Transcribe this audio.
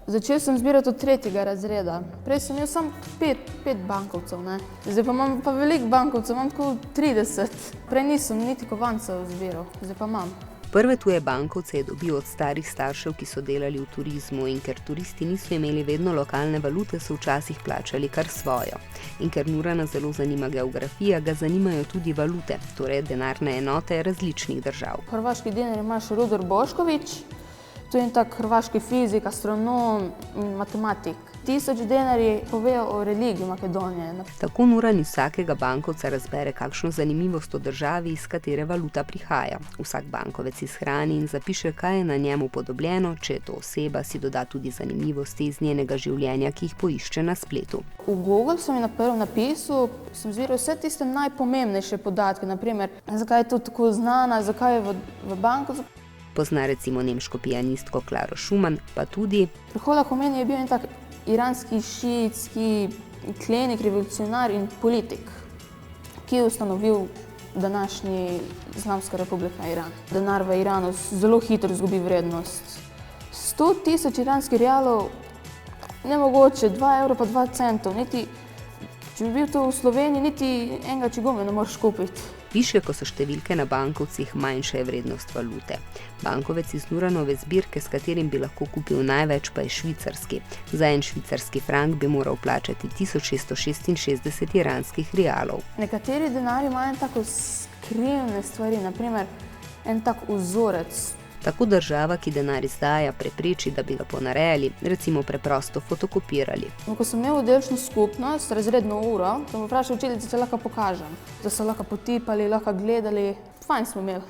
Začel sem zbirati od 3. razreda. Prej sem imel samo pet bankovcev, ne. Zdaj pa imam pa veliko bankovcev, imam tako 30. Prej nisem niti kovancev zbiral, zdaj pa imam. Prve tuje bankovce je dobil od starih staršev, ki so delali v turizmu, in ker turisti niso imeli vedno lokalne valute, so včasih plačali kar svojo. In ker Nurana zelo zanima geografija, ga zanimajo tudi valute, torej denarne enote različnih držav. Hrvaški denar imaš Rudor Bošković, to je en tak hrvaški fizik, astronom in matematik. 1000 denarji povejo o religiji Makedonije. Tako Nuran iz vsakega bankovca razbere kakšno zanimivost o državi, iz katere valuta prihaja. Vsak bankovec izhrani in zapiše, kaj je na njem upodobljeno, če je to oseba, si doda tudi zanimivosti iz njenega življenja, ki jih poišče na spletu. V Google sem na prvo napisal, sem zbiral vse tiste najpomembnejše podatke, naprimer, zakaj je to tako znana, zakaj je v bankovcu. Pozna recimo nemško pianistko Klaro Schumann, pa tudi Ruhollah Khomeini je bil en tak iranski šiitski klenik, revolucionar in politik, ki je ustanovil današnji Islamska republika Iran. Denar v Iranu zelo hitro izgubi vrednost. 100 000 iranskih rialov, nemogoče, 2 evra pa 2 centov, niti, če bi bil to v Sloveniji, niti enega čigome ne moreš kupiti. Višje, ko so številke na bankovcih, manjša je vrednost valute. Bankovec iz Nuranove zbirke, s katerim bi lahko kupil največ, pa je švicarski. Za en švicarski frank bi moral plačati 1666 iranskih rialov. Nekateri denarji imajo tako skrivne stvari, naprimer en tak vzorec. Tako država, ki denar izdaja, prepreči, da bi ga ponarejali, recimo preprosto fotokopirali. Ko sem imel delčno skupnost, razredno uro, sem vprašal učiteljico, če lahko pokažem. Da so lahko potipali, lahko gledali, fajn smo imeli.